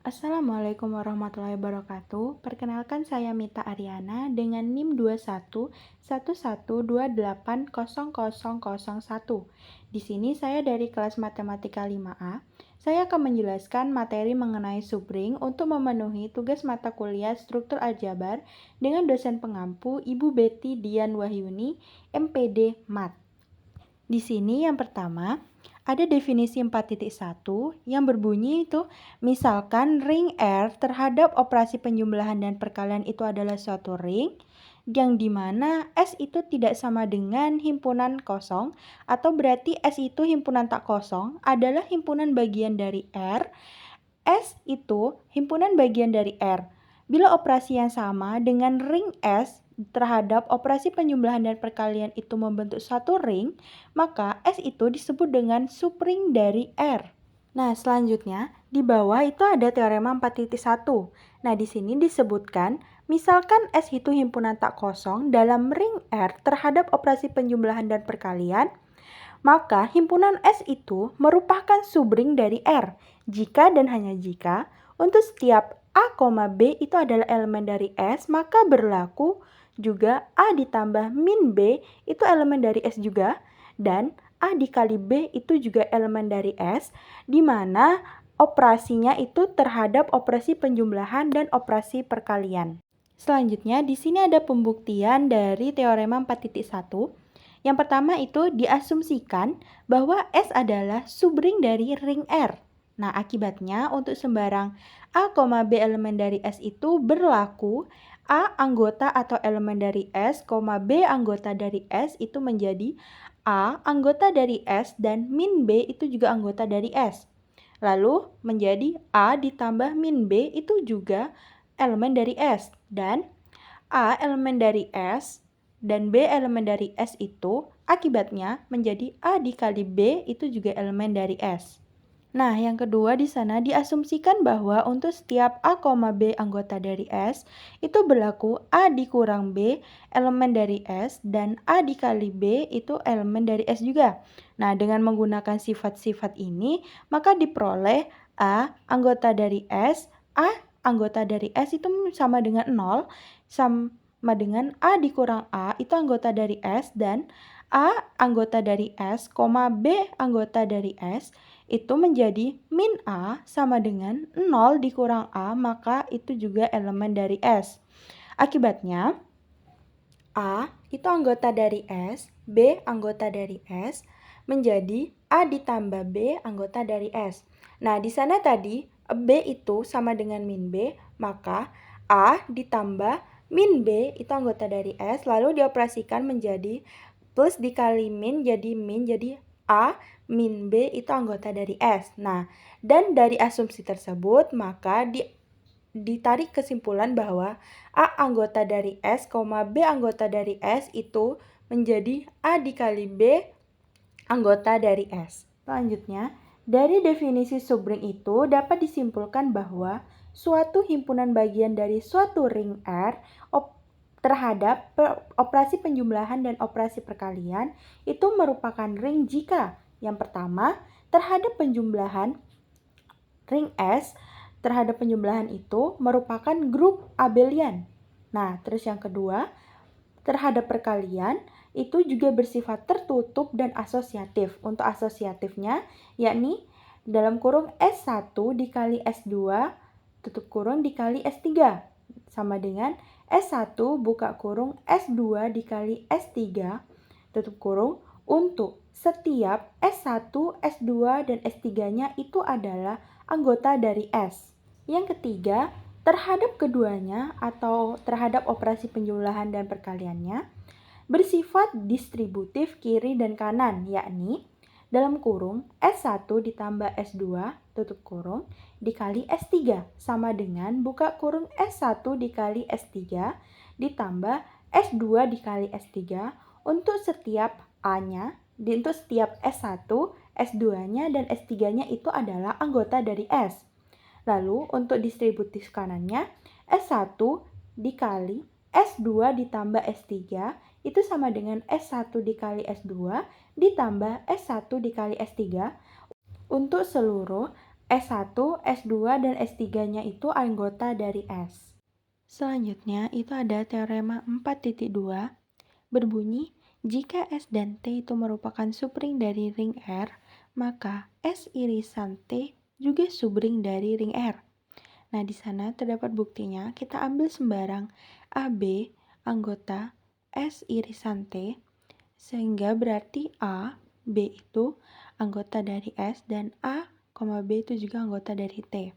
Assalamualaikum warahmatullahi wabarakatuh. Perkenalkan saya Mita Aryana dengan NIM 211112800001. Di sini saya dari kelas Matematika 5A. Saya akan menjelaskan materi mengenai subring untuk memenuhi tugas mata kuliah Struktur Aljabar dengan dosen pengampu Ibu Betty Dian Wahyuni, MPD Mat. Di sini yang pertama, ada definisi 4.1 yang berbunyi itu, misalkan ring R terhadap operasi penjumlahan dan perkalian itu adalah suatu ring yang dimana S itu tidak sama dengan himpunan kosong, atau berarti S itu himpunan tak kosong adalah himpunan bagian dari R. S itu himpunan bagian dari R. Bila operasi yang sama dengan ring S terhadap operasi penjumlahan dan perkalian itu membentuk satu ring, maka S itu disebut dengan subring dari R. Nah, selanjutnya di bawah itu ada teorema 4.1. Nah, di sini disebutkan misalkan S itu himpunan tak kosong dalam ring R terhadap operasi penjumlahan dan perkalian, maka himpunan S itu merupakan subring dari R jika dan hanya jika untuk setiap A, B itu adalah elemen dari S, maka berlaku juga A ditambah min B itu elemen dari S juga, dan A dikali B itu juga elemen dari S, di mana operasinya itu terhadap operasi penjumlahan dan operasi perkalian. Selanjutnya, di sini ada pembuktian dari teorema 4.1. Yang pertama itu diasumsikan bahwa S adalah subring dari ring R. Nah, akibatnya untuk sembarang A, B elemen dari S itu berlaku A anggota atau elemen dari S, B anggota dari S itu menjadi A anggota dari S dan min B itu juga anggota dari S. Lalu menjadi A ditambah min B itu juga elemen dari S, dan A elemen dari S dan B elemen dari S itu akibatnya menjadi A dikali B itu juga elemen dari S. Nah, yang kedua di sana diasumsikan bahwa untuk setiap A, B anggota dari S itu berlaku A dikurang B elemen dari S dan A dikali B itu elemen dari S juga. Nah, dengan menggunakan sifat-sifat ini maka diperoleh A anggota dari S, A anggota dari S itu sama dengan 0, sama dengan A dikurang A itu anggota dari S, dan A anggota dari S, B anggota dari S itu menjadi min A sama dengan 0 dikurang A, maka itu juga elemen dari S. Akibatnya, A itu anggota dari S, B anggota dari S, menjadi A ditambah B anggota dari S. Nah, di sana tadi B itu sama dengan min B, maka A ditambah min B itu anggota dari S, lalu dioperasikan menjadi plus dikali min jadi A min B itu anggota dari S. Nah, dan dari asumsi tersebut maka ditarik kesimpulan bahwa A anggota dari S, B anggota dari S itu menjadi A dikali B anggota dari S. Selanjutnya, dari definisi subring itu dapat disimpulkan bahwa suatu himpunan bagian dari suatu ring R terhadap operasi penjumlahan dan operasi perkalian itu merupakan ring jika yang pertama terhadap penjumlahan ring S terhadap penjumlahan itu merupakan grup abelian. Nah, terus yang kedua, terhadap perkalian itu juga bersifat tertutup dan asosiatif. Untuk asosiatifnya yakni dalam kurung S1 dikali S2 tutup kurung dikali S3 sama dengan S1 buka kurung S2 dikali S3 tutup kurung untuk setiap S1, S2, dan S3-nya itu adalah anggota dari S. Yang ketiga, terhadap keduanya atau terhadap operasi penjumlahan dan perkaliannya bersifat distributif kiri dan kanan, yakni dalam kurung S1 ditambah S2 tutup kurung dikali S3 sama dengan buka kurung S1 dikali S3 ditambah S2 dikali S3 untuk setiap A-nya, untuk setiap S1, S2-nya, dan S3-nya itu adalah anggota dari S. Lalu untuk distributif kanannya S1 dikali S2 ditambah S3 itu sama dengan S1 dikali S2 ditambah S1 dikali S3 untuk seluruh S1, S2, dan S3-nya itu anggota dari S. Selanjutnya itu ada teorema 4.2 berbunyi, jika S dan T itu merupakan subring dari ring R, maka S irisan T juga subring dari ring R. Nah, di sana terdapat buktinya, kita ambil sembarang AB anggota S irisan T, sehingga berarti A, B itu anggota dari S, dan A, B itu juga anggota dari T.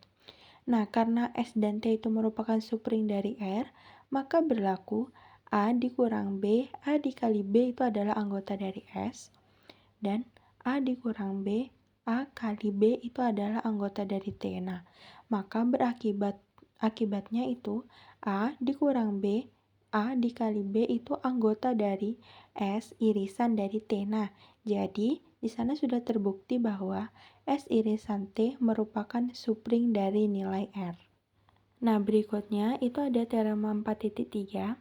Nah, karena S dan T itu merupakan subring dari R, maka berlaku A dikurang B, A dikali B itu adalah anggota dari S, dan A dikurang B, A kali B itu adalah anggota dari T. Nah, maka akibatnya itu A dikurang B, A dikali B itu anggota dari S irisan dari T. Nah, jadi di sana sudah terbukti bahwa S irisan T merupakan subring dari nilai R. Nah, berikutnya itu ada teorema 4.3.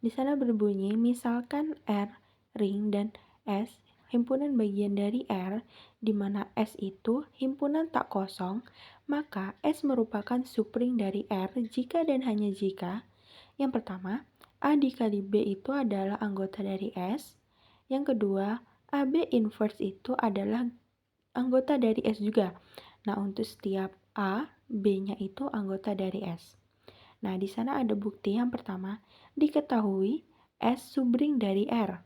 Di sana berbunyi, misalkan R ring dan S himpunan bagian dari R, di mana S itu himpunan tak kosong, maka S merupakan subring dari R jika dan hanya jika yang pertama, A dikali B itu adalah anggota dari S. Yang kedua, AB inverse itu adalah anggota dari S juga. Nah, untuk setiap A, B-nya itu anggota dari S. Nah, di sana ada bukti yang pertama, diketahui S subring dari R.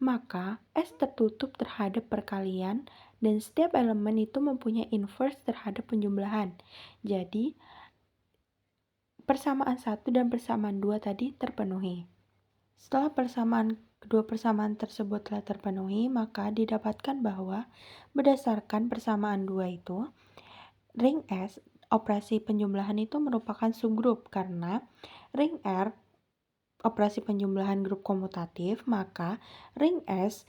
Maka, S tertutup terhadap perkalian dan setiap elemen itu mempunyai inverse terhadap penjumlahan. Jadi, persamaan 1 dan persamaan 2 tadi terpenuhi. Setelah kedua persamaan tersebut telah terpenuhi, maka didapatkan bahwa berdasarkan persamaan 2 itu, ring S, operasi penjumlahan itu merupakan subgrup karena ring R, operasi penjumlahan grup komutatif, maka ring S,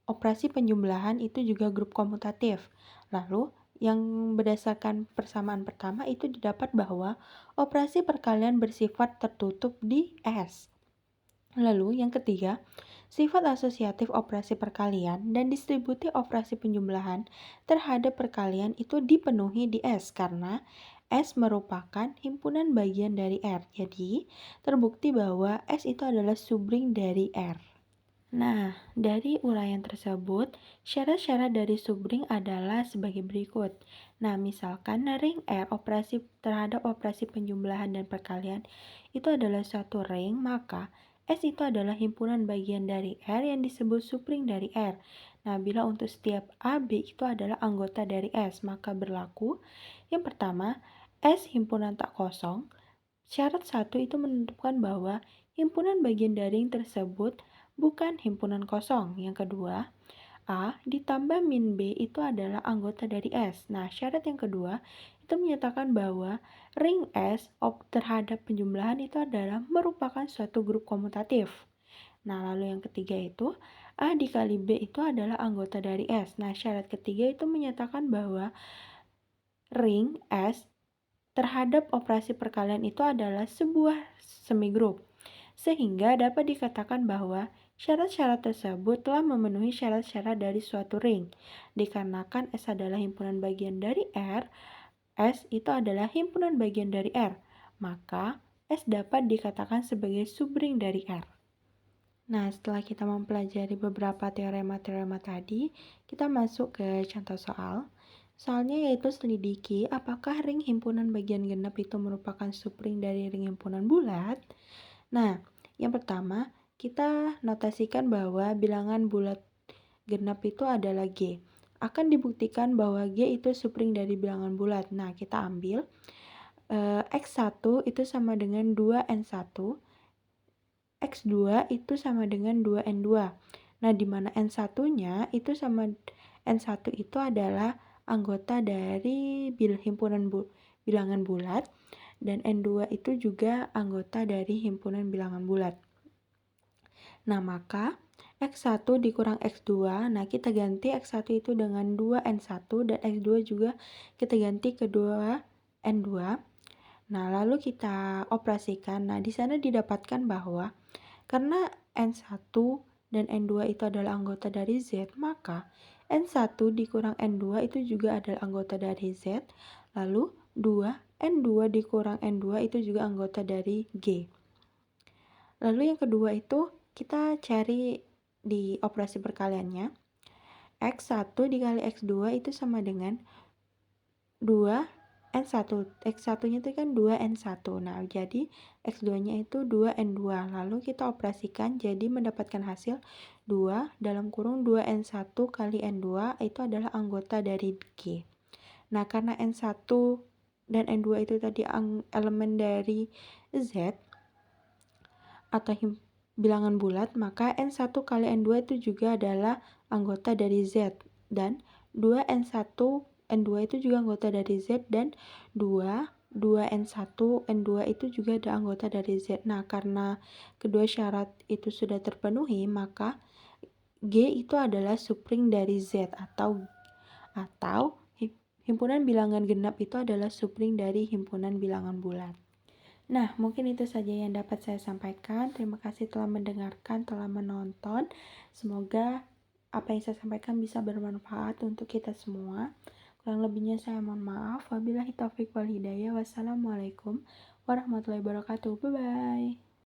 operasi penjumlahan itu juga grup komutatif. Lalu, yang berdasarkan persamaan pertama itu didapat bahwa operasi perkalian bersifat tertutup di S. Lalu, yang ketiga, sifat asosiatif operasi perkalian dan distribusi operasi penjumlahan terhadap perkalian itu dipenuhi di S karena S merupakan himpunan bagian dari R. Jadi, terbukti bahwa S itu adalah subring dari R. Nah, dari uraian tersebut, syarat-syarat dari subring adalah sebagai berikut. Nah, misalkan ring R operasi terhadap operasi penjumlahan dan perkalian itu adalah suatu ring, maka S itu adalah himpunan bagian dari R yang disebut subring dari R. Nah, bila untuk setiap AB itu adalah anggota dari S, maka berlaku yang pertama, S himpunan tak kosong. Syarat satu itu menentukan bahwa himpunan bagian dari ring tersebut bukan himpunan kosong. Yang kedua, A ditambah min B itu adalah anggota dari S. Nah, syarat yang kedua itu menyatakan bahwa ring S terhadap penjumlahan itu adalah merupakan suatu grup komutatif. Nah, lalu yang ketiga itu A dikali B itu adalah anggota dari S. Nah, syarat ketiga itu menyatakan bahwa ring S terhadap operasi perkalian itu adalah sebuah semigrup. Sehingga dapat dikatakan bahwa syarat-syarat tersebut telah memenuhi syarat-syarat dari suatu ring. Dikarenakan S adalah himpunan bagian dari R, S itu adalah himpunan bagian dari R, maka S dapat dikatakan sebagai subring dari R. Nah, setelah kita mempelajari beberapa teorema-teorema tadi, kita masuk ke contoh soal. Soalnya yaitu selidiki apakah ring himpunan bagian genap itu merupakan subring dari ring himpunan bulat. Nah, yang pertama, kita notasikan bahwa bilangan bulat genap itu adalah G. Akan dibuktikan bahwa G itu subring dari bilangan bulat. Nah, kita ambil X1 itu sama dengan 2N1, X2 itu sama dengan 2N2. Nah, di mana N1-nya itu sama N1 itu adalah anggota dari himpunan bilangan bulat, dan N2 itu juga anggota dari himpunan bilangan bulat. Nah, maka X1 dikurang X2, nah kita ganti X1 itu dengan 2N1 dan X2 juga kita ganti ke 2N2. Nah, lalu kita operasikan. Nah, di sana didapatkan bahwa karena N1 dan N2 itu adalah anggota dari Z, maka N1 dikurang N2 itu juga adalah anggota dari Z. Lalu 2, N2 dikurang N2 itu juga anggota dari G. Lalu yang kedua itu kita cari di operasi perkaliannya. X1 dikali X2 itu sama dengan 2N1. X1-nya itu kan 2N1. Nah, jadi X2-nya itu 2N2. Lalu kita operasikan jadi mendapatkan hasil 2 dalam kurung 2N1 kali N2 itu adalah anggota dari G. Nah, karena N1 dan N2 itu tadi elemen dari Z atau bilangan bulat, maka N1 kali N2 itu juga adalah anggota dari Z. Dan 2N1 N2 itu juga anggota dari Z, dan 2N1 N2 itu juga ada anggota dari Z. Nah, karena kedua syarat itu sudah terpenuhi, maka G itu adalah subring dari Z, atau himpunan bilangan genap itu adalah subring dari himpunan bilangan bulat. Nah, mungkin itu saja yang dapat saya sampaikan. Terima kasih telah mendengarkan, telah menonton. Semoga apa yang saya sampaikan bisa bermanfaat untuk kita semua. Kurang lebihnya saya mohon maaf. Wabillahi taufiq wal hidayah. Wassalamualaikum warahmatullahi wabarakatuh. Bye-bye.